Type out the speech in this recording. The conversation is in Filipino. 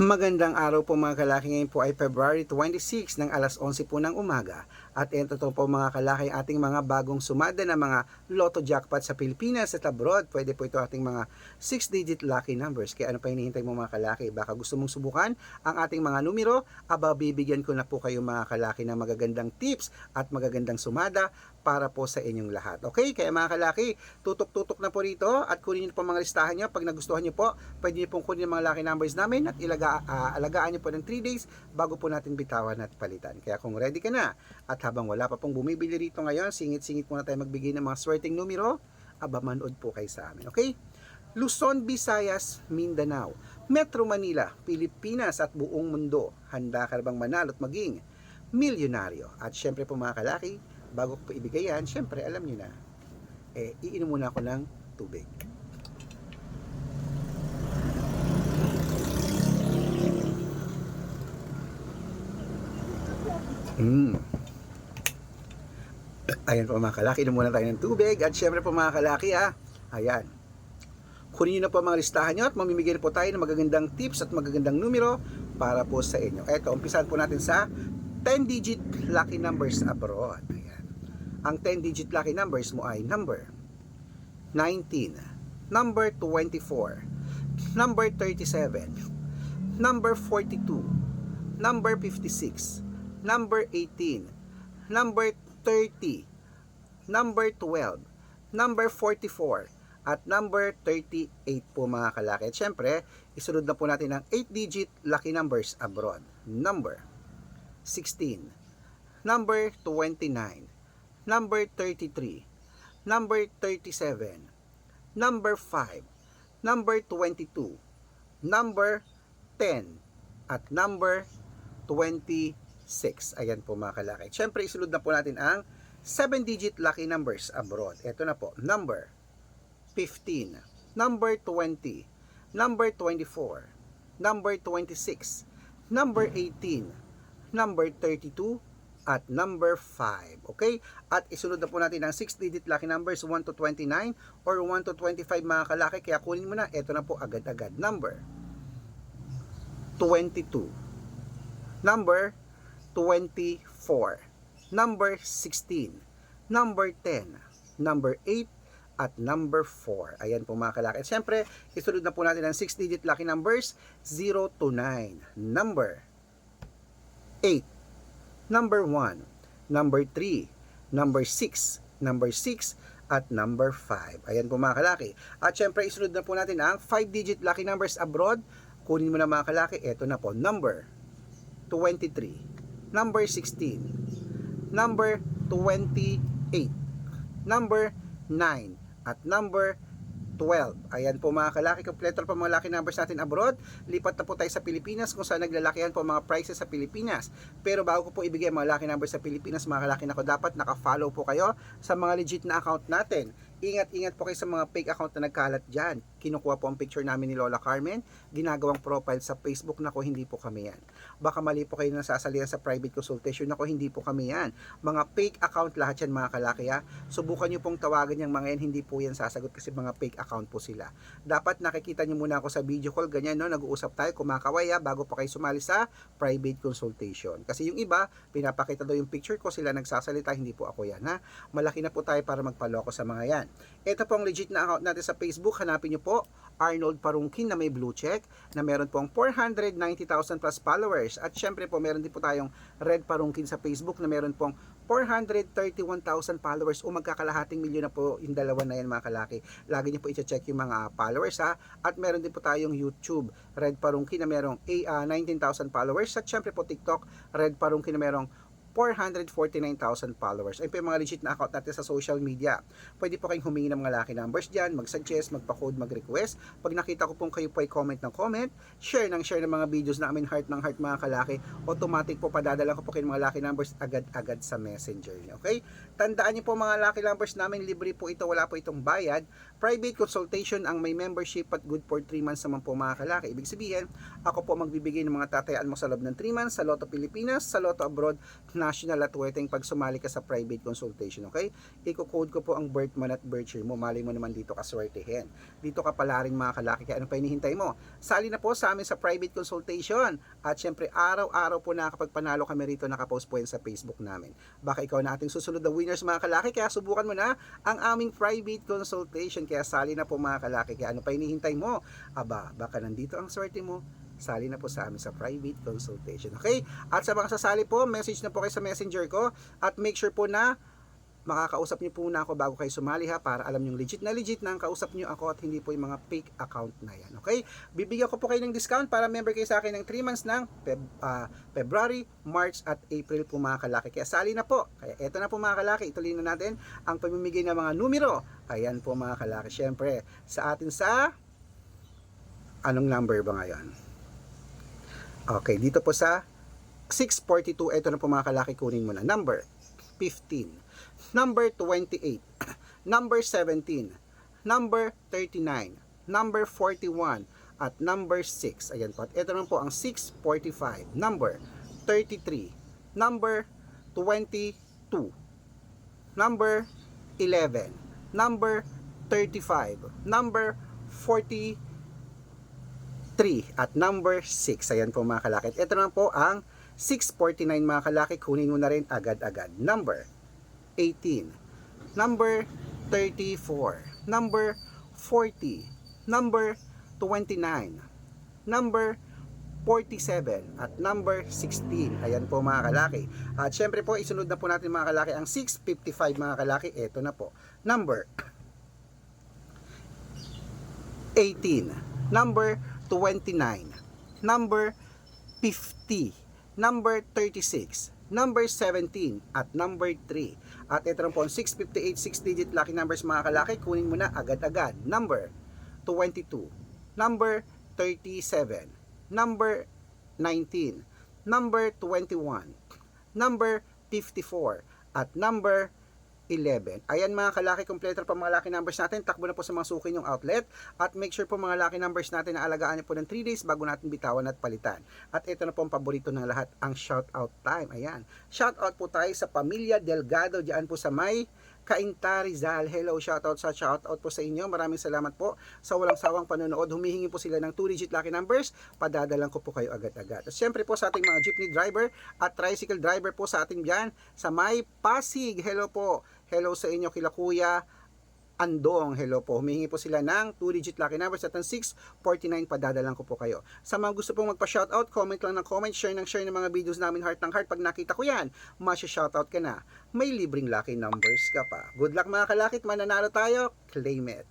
Magandang araw po mga kalaki. Ngayon po ay February 26 ng alas 11 po ng umaga. At ito po mga kalaki ating mga bagong sumada na mga Lotto Jackpot sa Pilipinas at abroad. Pwede po ito ating mga 6-digit lucky numbers. Kaya ano pa hinihintay mo mga kalaki? Baka gusto mong subukan ang ating mga numero? Aba, bibigyan ko na po kayo mga kalaki ng magagandang tips at magagandang sumada para po sa inyong lahat. Okay? Kaya mga kalaki, tutok-tutok na po rito at kunin niyo po mga listahan niyo. Pag nagustuhan niyo po, pwede niyo pong kunin yung mga lucky numbers namin at alagaan niyo po ng 3 days bago po natin bitawan at palitan. Kaya kung ready ka na at habang wala pa pong bumibili rito ngayon, singit-singit muna tayo magbigay ng mga swerteng numero, aba manood po kayo sa amin. Okay? Luzon, Visayas, Mindanao, Metro Manila, Pilipinas at buong mundo. Handa ka bang manalo at maging milyonaryo? At syempre po mga kalaki, bago ko po ibigay yan, syempre alam niyo na, iinom muna ako ng tubig. Ayan po mga kalaki, inom muna tayo ng tubig. At syempre po mga kalaki ayan, kunin nyo na po mga listahan nyo at mamimigay po tayo ng magagandang tips at magagandang numero para po sa inyo. Eto, umpisahan po natin sa 10-digit lucky numbers abroad. Ayan. Ang 10-digit lucky numbers mo ay number 19, number 24, number 37, number 42, number 56, number 18, number 30, number 12, number 44, at number 38 po mga kalaki. At syempre, isunod na po natin ang 8-digit lucky numbers abroad. Number 16, number 29, number 33, number 37, number 5, number 22, number 10, at number 26. Ayan po mga kalaki. Siyempre, isunod na po natin ang 7-digit lucky numbers abroad. Ito na po, number 15, number 20, number 24, number 26, number 18, number 32, at number 5. Okay? At isunod na po natin ang 6-digit lucky numbers 1 to 29 or 1 to 25 mga kalaki. Kaya kunin mo na. Ito na po agad-agad. Number 22, number 24, number 16, number 10, number 8, at number 4. Ayan po mga kalaki. At syempre, isunod na po natin ang 6-digit lucky numbers 0 to 9. Number 8, number 1, number 3, number 6, number 6, at number 5. Ayan po mga kalaki. At syempre, isunod na po natin ang 5-digit lucky numbers abroad. Kunin mo na mga kalaki. Ito na po. Number 23, number 16, number 28, number 9, at number 12. Ayan po mga kalaki, kompleto pa mga lucky numbers natin abroad. Lipat na po tayo sa Pilipinas kung saan naglalakihan po mga prices sa Pilipinas. Pero bago ko po ibigay mga lucky numbers sa Pilipinas mga kalaki, nako dapat naka-follow po kayo sa mga legit na account natin. Ingat-ingat po kayo sa mga fake account na nagkalat dyan. Kinukuha po ang picture namin ni Lola Carmen, ginagawang profile sa Facebook. Nako, hindi po kami yan. Baka mali po kayo nasasalihan sa private consultation. Nako, hindi po kami yan. Mga fake account lahat yan mga kalaki Subukan nyo pong tawagan yung mga yan, hindi po yan sasagot kasi mga fake account po sila. Dapat nakikita nyo muna ako sa video call, ganyan no, nag-uusap tayo, kumakaway bago po kayo sumali sa private consultation. Kasi yung iba, pinapakita daw yung picture ko, sila nagsasalita, hindi po ako yan Malaki na po tayo para magpaloko sa mga yan. Ito po ang legit na account natin sa Facebook. Hanapin nyo po Arnold Parungkin na may blue check na meron pong 490,000 plus followers. At syempre po meron din po tayong Red Parungkin sa Facebook na meron pong 431,000 followers o magkakalahating milyon na po yung dalawa na yan mga kalaki. Lagi nyo po i-check yung mga followers At meron din po tayong YouTube Red Parungkin na merong 19,000 followers. At syempre po TikTok Red Parungkin na merong 449,000 followers. Ayun po yung mga legit na account natin sa social media. Pwede po kayong humingi ng mga lucky numbers dyan, mag-suggest, magpa-code, mag-request. Pag nakita ko pong kayo po ay comment ng comment, share ng mga videos namin, heart ng heart mga kalaki, automatic po padadala ko po kayo ng mga lucky numbers agad-agad sa messenger niyo. Okay? Tandaan niyo po mga lucky numbers namin, libre po ito, wala po itong bayad. Private consultation ang may membership at good for 3 months naman po mga kalaki. Ibig sabihin, ako po magbibigay ng mga tatayaan mo sa loob ng 3 months sa Lotto Pilipinas, sa Lotto Abroad, national at weteng pag sumali ka sa private consultation, okay? Iko-code ko po ang birth month at birth year mo. Malay mo naman dito ka swertehin. Dito ka pala rin mga kalaki, kaya ano pa hinihintay mo? Sali na po sa amin sa private consultation. At syempre, araw-araw po nakakapagpanalo kami rito, nakapost po yan sa Facebook namin. Baka ikaw na ating susunod na winners mga kalaki, kaya subukan mo na ang aming private consultation. Kaya sali na po mga kalaki, kaya ano pa hinihintay mo? Aba, baka nandito ang swerte mo. Sali na po sa amin sa private consultation. Okay? At sa mga sasali po, message na po kayo sa messenger ko. At make sure po na makakausap niyo po na ako bago kayo sumali ha, para alam niyo legit na ang kausap niyo ako at hindi po yung mga fake account na yan. Okay? Bibigyan ko po kayo ng discount para member kayo sa akin ng 3 months ng February, March at April po mga kalaki. Kaya sali na po. Kaya eto na po mga kalaki, ituloy na natin ang pamimigay ng mga numero. Ayan po mga kalaki. Syempre, sa atin sa anong number ba ngayon? Okay, dito po sa 642, ito na po mga kalaki, kunin mo na. Number 15, number 28, number 17, number 39, number 41, at number 6. Ayan po. At ito naman po ang 645, number 33, number 22, number 11, number 35, number 40, 3 at number 6. Ayan po mga kalaki. Ito naman po ang 649 mga kalaki. Kunin mo na rin agad-agad. Number 18, number 34, number 40, number 29, number 47 at number 16. Ayan po mga kalaki. At syempre po isunod na po natin mga kalaki ang 655 mga kalaki. Ito na po. Number 18, number 29, number 50, number 36, number 17, at number 3. At ito rin po ang 658, 6-digit lucky numbers mga kalaki. Kunin mo na agad-agad. Number 22, number 37, number 19, number 21, number 54, at number 11. Ayan mga kalaki, kompleto pa mga lucky numbers natin. Takbo na po sa mga suki yung outlet. At make sure po mga lucky numbers natin na alagaan niyo po ng 3 days bago natin bitawan at palitan. At ito na po ang paborito ng lahat, ang shoutout time. Ayan. Shoutout po tayo sa Pamilya Delgado, diyan po sa may Cainta, Rizal. Hello, shoutout po sa inyo. Maraming salamat po sa walang sawang panonood. Humihingi po sila ng 2-digit lucky numbers. Padadalan ko po kayo agad-agad. At syempre po sa ating mga jeepney driver at tricycle driver po sa ating diyan sa may Pasig. Hello po. Hello sa inyo kila Kuya Andong. Hello po. Humihingi po sila ng 2-digit lucky numbers at ang 649 padadalan ko po kayo. Sa mga gusto pong magpa-shoutout, comment lang ng comment, share ng mga videos namin heart ng heart. Pag nakita ko yan, masya-shoutout ka na. May libreng lucky numbers ka pa. Good luck mga kalakit, mananalo tayo. Claim it.